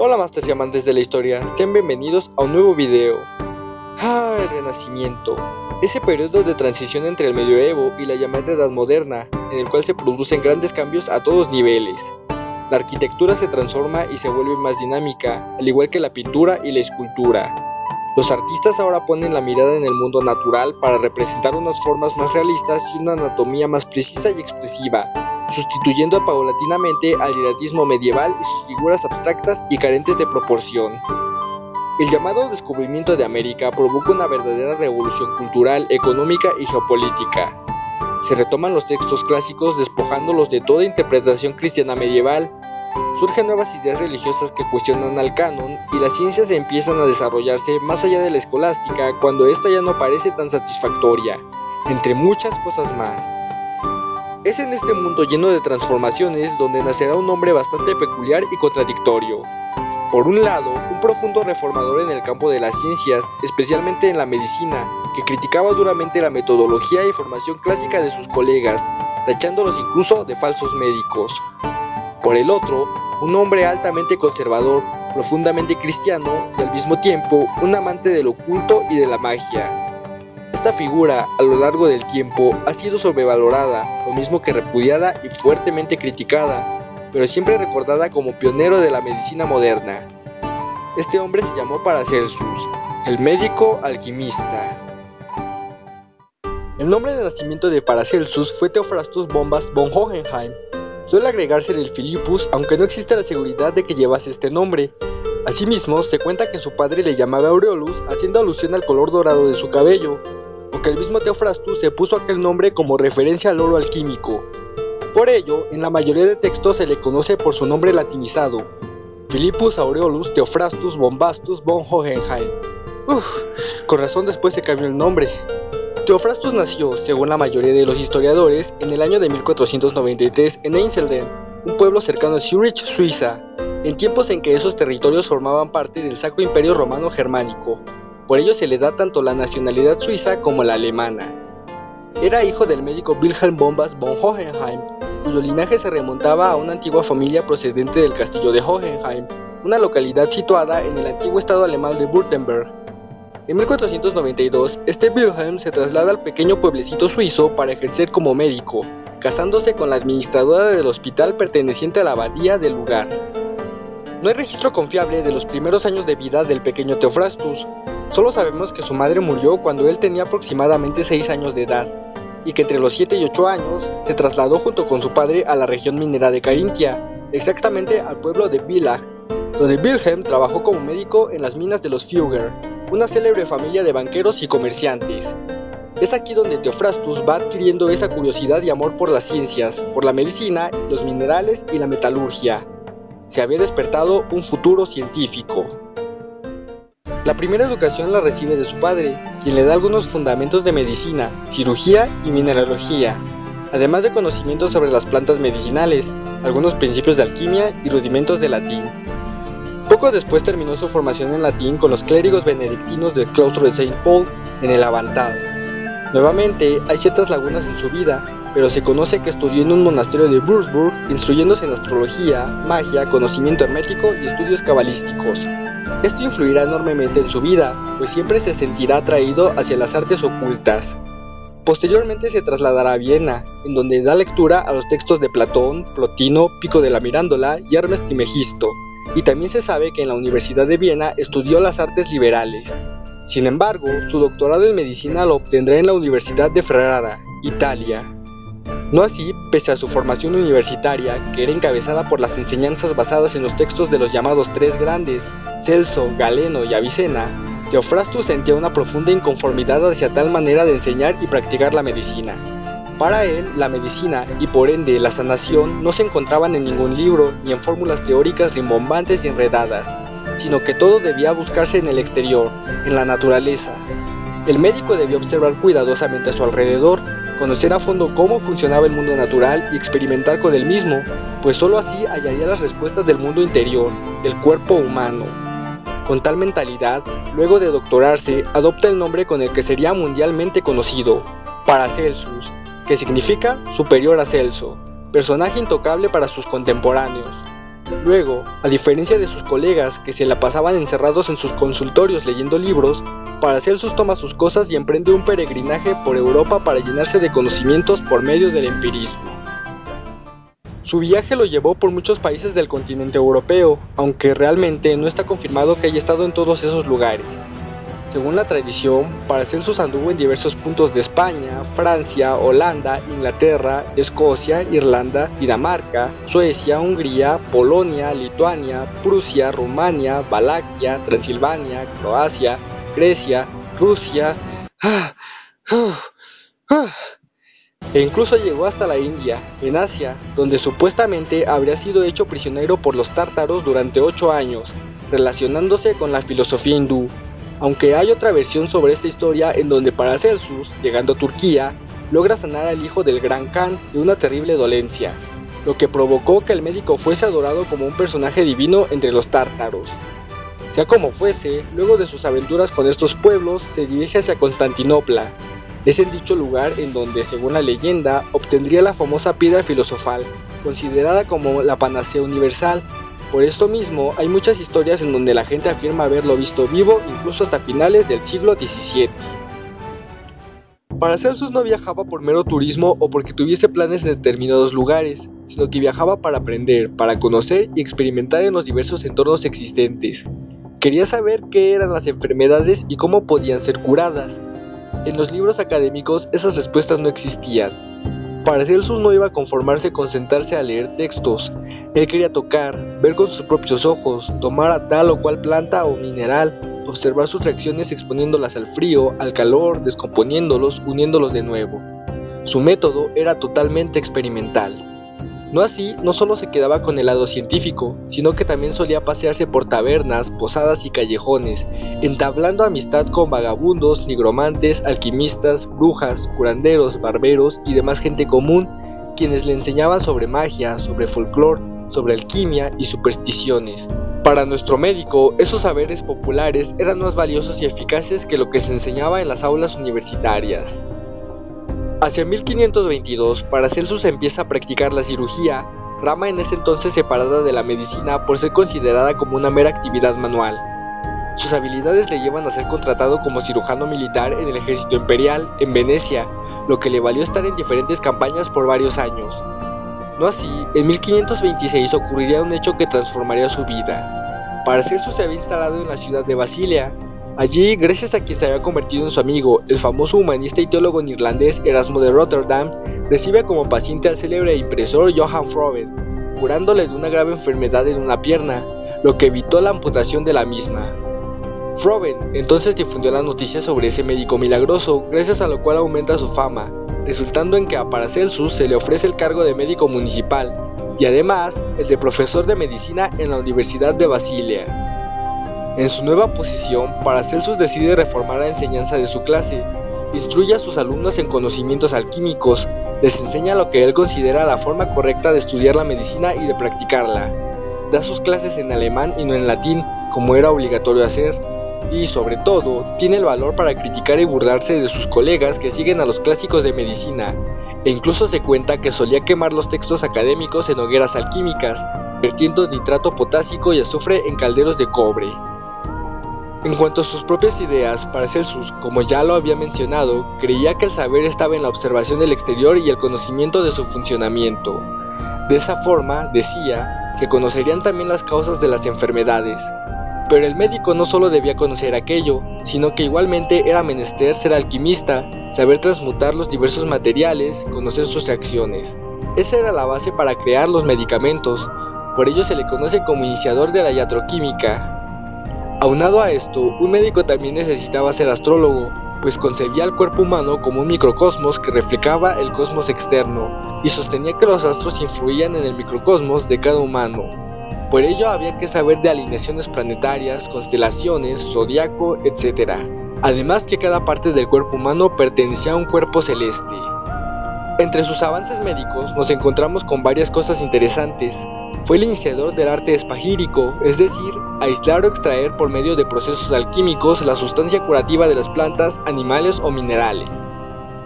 Hola Masters y amantes de la historia, sean bienvenidos a un nuevo video. El Renacimiento. Ese periodo de transición entre el medioevo y la llamada Edad Moderna, en el cual se producen grandes cambios a todos niveles. La arquitectura se transforma y se vuelve más dinámica, al igual que la pintura y la escultura. Los artistas ahora ponen la mirada en el mundo natural para representar unas formas más realistas y una anatomía más precisa y expresiva, sustituyendo paulatinamente al hieratismo medieval y sus figuras abstractas y carentes de proporción. El llamado descubrimiento de América provoca una verdadera revolución cultural, económica y geopolítica. Se retoman los textos clásicos despojándolos de toda interpretación cristiana medieval. Surgen nuevas ideas religiosas que cuestionan al canon y las ciencias empiezan a desarrollarse más allá de la escolástica cuando ésta ya no parece tan satisfactoria, entre muchas cosas más. Es en este mundo lleno de transformaciones donde nacerá un hombre bastante peculiar y contradictorio. Por un lado, un profundo reformador en el campo de las ciencias, especialmente en la medicina, que criticaba duramente la metodología y formación clásica de sus colegas, tachándolos incluso de falsos médicos. Por el otro, un hombre altamente conservador, profundamente cristiano y al mismo tiempo un amante del oculto y de la magia. Esta figura, a lo largo del tiempo, ha sido sobrevalorada, lo mismo que repudiada y fuertemente criticada, pero siempre recordada como pionero de la medicina moderna. Este hombre se llamó Paracelsus, el médico alquimista. El nombre de nacimiento de Paracelsus fue Theophrastus Bombast von Hohenheim. Suele agregarse el Philippus, aunque no existe la seguridad de que llevase este nombre. Asimismo, se cuenta que su padre le llamaba Aureolus, haciendo alusión al color dorado de su cabello, o que el mismo Theophrastus se puso aquel nombre como referencia al oro alquímico. Por ello, en la mayoría de textos se le conoce por su nombre latinizado, Philippus Aureolus Theophrastus Bombastus von Hohenheim. Con razón después se cambió el nombre. Theophrastus nació, según la mayoría de los historiadores, en el año de 1493 en Einsiedeln, un pueblo cercano a Zurich, Suiza, en tiempos en que esos territorios formaban parte del Sacro Imperio Romano Germánico. Por ello se le da tanto la nacionalidad suiza como la alemana. Era hijo del médico Wilhelm Bombast von Hohenheim, cuyo linaje se remontaba a una antigua familia procedente del castillo de Hohenheim, una localidad situada en el antiguo estado alemán de Württemberg. En 1492, este Wilhelm se traslada al pequeño pueblecito suizo para ejercer como médico, casándose con la administradora del hospital perteneciente a la abadía del lugar. No hay registro confiable de los primeros años de vida del pequeño Theophrastus. Solo sabemos que su madre murió cuando él tenía aproximadamente 6 años de edad, y que entre los 7 y 8 años se trasladó junto con su padre a la región minera de Carintia, exactamente al pueblo de Villach, donde Wilhelm trabajó como médico en las minas de los Fugger, una célebre familia de banqueros y comerciantes. Es aquí donde Theophrastus va adquiriendo esa curiosidad y amor por las ciencias, por la medicina, los minerales y la metalurgia. Se había despertado un futuro científico. La primera educación la recibe de su padre, quien le da algunos fundamentos de medicina, cirugía y mineralogía, además de conocimientos sobre las plantas medicinales, algunos principios de alquimia y rudimentos de latín. Poco después terminó su formación en latín con los clérigos benedictinos del claustro de Saint Paul en el Avantado. Nuevamente, hay ciertas lagunas en su vida, pero se conoce que estudió en un monasterio de Würzburg, instruyéndose en astrología, magia, conocimiento hermético y estudios cabalísticos. Esto influirá enormemente en su vida, pues siempre se sentirá atraído hacia las artes ocultas. Posteriormente se trasladará a Viena, en donde da lectura a los textos de Platón, Plotino, Pico de la Mirándola y Hermes Trismegisto, y también se sabe que en la Universidad de Viena estudió las artes liberales. Sin embargo, su doctorado en medicina lo obtendrá en la Universidad de Ferrara, Italia. No así, pese a su formación universitaria, que era encabezada por las enseñanzas basadas en los textos de los llamados Tres Grandes, Celso, Galeno y Avicena, Theophrastus sentía una profunda inconformidad hacia tal manera de enseñar y practicar la medicina. Para él, la medicina, y por ende la sanación, no se encontraban en ningún libro, ni en fórmulas teóricas rimbombantes y enredadas, sino que todo debía buscarse en el exterior, en la naturaleza. El médico debía observar cuidadosamente a su alrededor, conocer a fondo cómo funcionaba el mundo natural y experimentar con él mismo, pues solo así hallaría las respuestas del mundo interior, del cuerpo humano. Con tal mentalidad, luego de doctorarse, adopta el nombre con el que sería mundialmente conocido, Paracelsus, que significa superior a Celso, personaje intocable para sus contemporáneos. Luego, a diferencia de sus colegas que se la pasaban encerrados en sus consultorios leyendo libros, Paracelsus toma sus cosas y emprende un peregrinaje por Europa para llenarse de conocimientos por medio del empirismo. Su viaje lo llevó por muchos países del continente europeo, aunque realmente no está confirmado que haya estado en todos esos lugares. Según la tradición, Paracelsus anduvo en diversos puntos de España, Francia, Holanda, Inglaterra, Escocia, Irlanda, Dinamarca, Suecia, Hungría, Polonia, Lituania, Prusia, Rumania, Valaquia, Transilvania, Croacia, Grecia, Rusia, e incluso llegó hasta la India, en Asia, donde supuestamente habría sido hecho prisionero por los tártaros durante 8 años, relacionándose con la filosofía hindú. Aunque hay otra versión sobre esta historia en donde Paracelsus, llegando a Turquía, logra sanar al hijo del Gran Khan de una terrible dolencia, lo que provocó que el médico fuese adorado como un personaje divino entre los tártaros. Sea como fuese, luego de sus aventuras con estos pueblos, se dirige hacia Constantinopla. Es en dicho lugar en donde, según la leyenda, obtendría la famosa piedra filosofal, considerada como la panacea universal. Por esto mismo, hay muchas historias en donde la gente afirma haberlo visto vivo incluso hasta finales del siglo XVII. Paracelsus no viajaba por mero turismo o porque tuviese planes en determinados lugares, sino que viajaba para aprender, para conocer y experimentar en los diversos entornos existentes. Quería saber qué eran las enfermedades y cómo podían ser curadas. En los libros académicos esas respuestas no existían. Paracelsus no iba a conformarse con sentarse a leer textos. Él quería tocar, ver con sus propios ojos, tomar a tal o cual planta o mineral, observar sus reacciones exponiéndolas al frío, al calor, descomponiéndolos, uniéndolos de nuevo. Su método era totalmente experimental. No así, no solo se quedaba con el lado científico, sino que también solía pasearse por tabernas, posadas y callejones, entablando amistad con vagabundos, nigromantes, alquimistas, brujas, curanderos, barberos y demás gente común, quienes le enseñaban sobre magia, sobre folclore, sobre alquimia y supersticiones. Para nuestro médico, esos saberes populares eran más valiosos y eficaces que lo que se enseñaba en las aulas universitarias. Hacia 1522, Paracelsus empieza a practicar la cirugía, rama en ese entonces separada de la medicina por ser considerada como una mera actividad manual. Sus habilidades le llevan a ser contratado como cirujano militar en el ejército imperial, en Venecia, lo que le valió estar en diferentes campañas por varios años. No así, en 1526 ocurriría un hecho que transformaría su vida. Paracelsus se había instalado en la ciudad de Basilea. Allí, gracias a quien se había convertido en su amigo, el famoso humanista y teólogo neerlandés Erasmo de Rotterdam, recibe como paciente al célebre impresor Johann Froben, curándole de una grave enfermedad en una pierna, lo que evitó la amputación de la misma. Froben entonces difundió la noticia sobre ese médico milagroso, gracias a lo cual aumenta su fama, resultando en que a Paracelsus se le ofrece el cargo de médico municipal, y además el de profesor de medicina en la Universidad de Basilea. En su nueva posición, Paracelsus decide reformar la enseñanza de su clase, instruye a sus alumnos en conocimientos alquímicos, les enseña lo que él considera la forma correcta de estudiar la medicina y de practicarla, da sus clases en alemán y no en latín, como era obligatorio hacer, y sobre todo, tiene el valor para criticar y burlarse de sus colegas que siguen a los clásicos de medicina, e incluso se cuenta que solía quemar los textos académicos en hogueras alquímicas, vertiendo nitrato potásico y azufre en calderos de cobre. En cuanto a sus propias ideas, Paracelsus, como ya lo había mencionado, creía que el saber estaba en la observación del exterior y el conocimiento de su funcionamiento. De esa forma, decía, se conocerían también las causas de las enfermedades. Pero el médico no solo debía conocer aquello, sino que igualmente era menester ser alquimista, saber transmutar los diversos materiales, conocer sus reacciones. Esa era la base para crear los medicamentos, por ello se le conoce como iniciador de la iatroquímica. Aunado a esto, un médico también necesitaba ser astrólogo, pues concebía el cuerpo humano como un microcosmos que reflejaba el cosmos externo, y sostenía que los astros influían en el microcosmos de cada humano. Por ello había que saber de alineaciones planetarias, constelaciones, zodiaco, etc. Además que cada parte del cuerpo humano pertenecía a un cuerpo celeste. Entre sus avances médicos nos encontramos con varias cosas interesantes. Fue el iniciador del arte espagírico, es decir, aislar o extraer por medio de procesos alquímicos la sustancia curativa de las plantas, animales o minerales.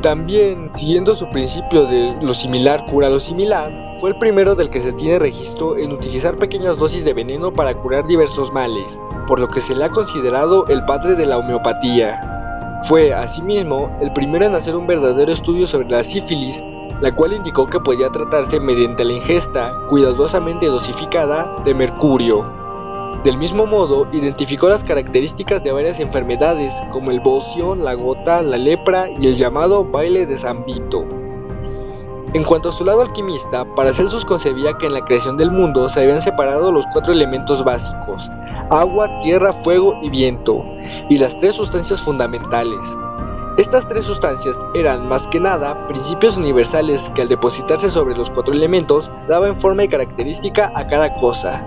También, siguiendo su principio de lo similar cura lo similar, Fue el primero del que se tiene registro en utilizar pequeñas dosis de veneno para curar diversos males, por lo que se le ha considerado el padre de la homeopatía. Fue, asimismo, el primero en hacer un verdadero estudio sobre la sífilis, la cual indicó que podía tratarse mediante la ingesta, cuidadosamente dosificada, de mercurio. Del mismo modo, identificó las características de varias enfermedades, como el bocio, la gota, la lepra y el llamado baile de San Vito. En cuanto a su lado alquimista, Paracelsus concebía que en la creación del mundo se habían separado los 4 elementos básicos: agua, tierra, fuego y viento, y las 3 sustancias fundamentales. Estas 3 sustancias eran, más que nada, principios universales que al depositarse sobre los 4 elementos daban forma y característica a cada cosa.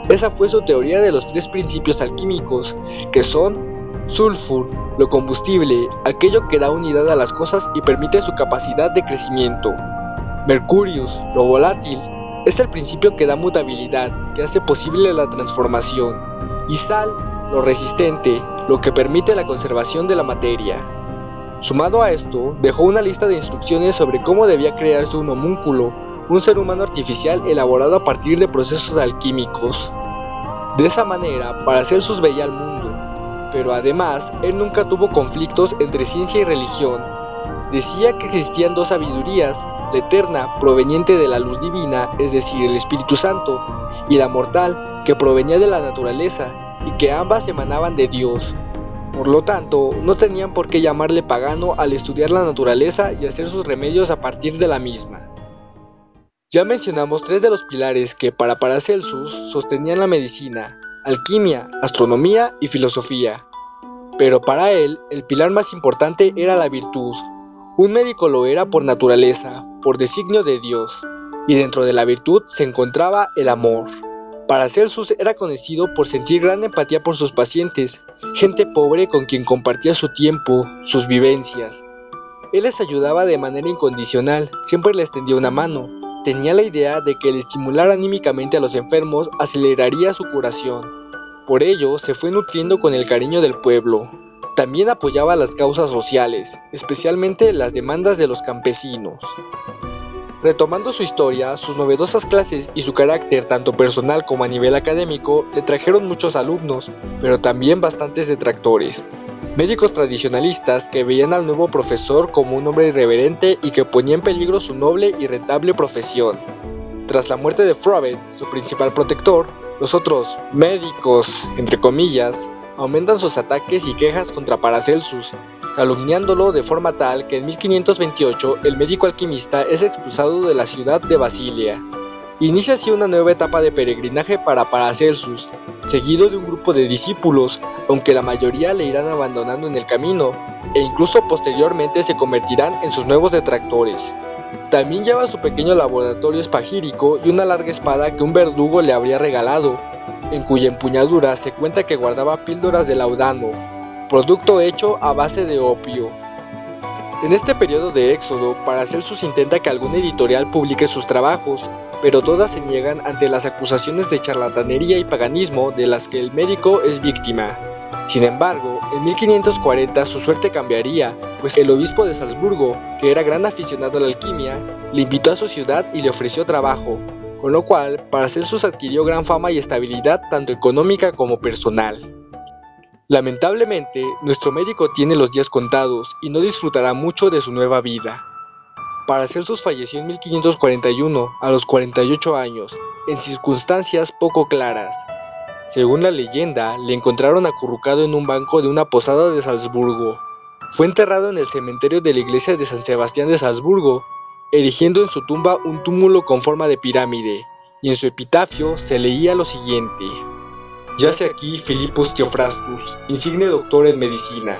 Esa fue su teoría de los 3 principios alquímicos, que son sulfur, lo combustible, aquello que da unidad a las cosas y permite su capacidad de crecimiento; mercurius, lo volátil, es el principio que da mutabilidad, que hace posible la transformación; y sal, lo resistente, lo que permite la conservación de la materia. Sumado a esto, dejó una lista de instrucciones sobre cómo debía crearse un homúnculo, un ser humano artificial elaborado a partir de procesos alquímicos. De esa manera, Paracelsus veía al mundo, pero además, él nunca tuvo conflictos entre ciencia y religión. Decía que existían 2 sabidurías, la eterna, proveniente de la luz divina, es decir, el Espíritu Santo, y la mortal, que provenía de la naturaleza, y que ambas emanaban de Dios. Por lo tanto, no tenían por qué llamarle pagano al estudiar la naturaleza y hacer sus remedios a partir de la misma. Ya mencionamos 3 de los pilares que para Paracelsus sostenían la medicina: alquimia, astronomía y filosofía. Pero para él, el pilar más importante era la virtud. Un médico lo era por naturaleza, por designio de Dios, y dentro de la virtud se encontraba el amor. Paracelsus era conocido por sentir gran empatía por sus pacientes, gente pobre con quien compartía su tiempo, sus vivencias. Él les ayudaba de manera incondicional, siempre les tendía una mano. Tenía la idea de que el estimular anímicamente a los enfermos aceleraría su curación. Por ello, se fue nutriendo con el cariño del pueblo. También apoyaba las causas sociales, especialmente las demandas de los campesinos. Retomando su historia, sus novedosas clases y su carácter tanto personal como a nivel académico le trajeron muchos alumnos, pero también bastantes detractores. Médicos tradicionalistas que veían al nuevo profesor como un hombre irreverente y que ponía en peligro su noble y rentable profesión. Tras la muerte de Froben, su principal protector, los otros médicos, entre comillas, aumentan sus ataques y quejas contra Paracelsus, calumniándolo de forma tal que en 1528 el médico alquimista es expulsado de la ciudad de Basilia. Inicia así una nueva etapa de peregrinaje para Paracelsus, seguido de un grupo de discípulos, aunque la mayoría le irán abandonando en el camino, e incluso posteriormente se convertirán en sus nuevos detractores. También lleva su pequeño laboratorio espagírico y una larga espada que un verdugo le habría regalado, en cuya empuñadura se cuenta que guardaba píldoras de laudano, producto hecho a base de opio. En este periodo de éxodo, Paracelsus intenta que algún editorial publique sus trabajos, pero todas se niegan ante las acusaciones de charlatanería y paganismo de las que el médico es víctima. Sin embargo, en 1540 su suerte cambiaría, pues el obispo de Salzburgo, que era gran aficionado a la alquimia, le invitó a su ciudad y le ofreció trabajo, con lo cual Paracelsus adquirió gran fama y estabilidad tanto económica como personal. Lamentablemente, nuestro médico tiene los días contados y no disfrutará mucho de su nueva vida. Paracelsus falleció en 1541, a los 48 años, en circunstancias poco claras. Según la leyenda, le encontraron acurrucado en un banco de una posada de Salzburgo. Fue enterrado en el cementerio de la iglesia de San Sebastián de Salzburgo, erigiendo en su tumba un túmulo con forma de pirámide, y en su epitafio se leía lo siguiente: «Yace aquí Philippus Theophrastus, insigne doctor en medicina,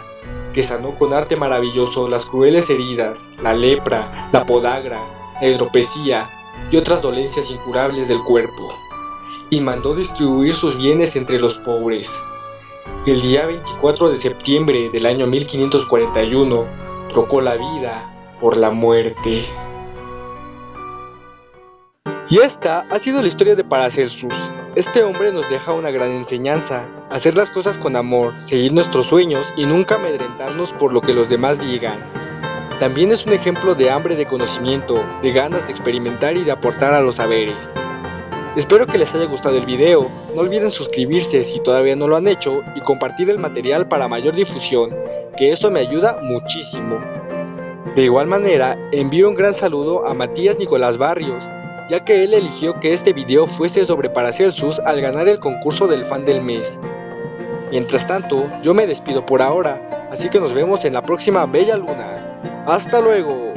que sanó con arte maravilloso las crueles heridas, la lepra, la podagra, la hidropesía y otras dolencias incurables del cuerpo, y mandó distribuir sus bienes entre los pobres. El día 24 de septiembre del año 1541 trocó la vida por la muerte». Y esta ha sido la historia de Paracelsus. Este hombre nos deja una gran enseñanza: hacer las cosas con amor, seguir nuestros sueños y nunca amedrentarnos por lo que los demás digan. También es un ejemplo de hambre de conocimiento, de ganas de experimentar y de aportar a los saberes. Espero que les haya gustado el video, no olviden suscribirse si todavía no lo han hecho y compartir el material para mayor difusión, que eso me ayuda muchísimo. De igual manera, envío un gran saludo a Matías Nicolás Barrios, ya que él eligió que este video fuese sobre Paracelsus al ganar el concurso del fan del mes. Mientras tanto, yo me despido por ahora, así que nos vemos en la próxima Bella Luna. ¡Hasta luego!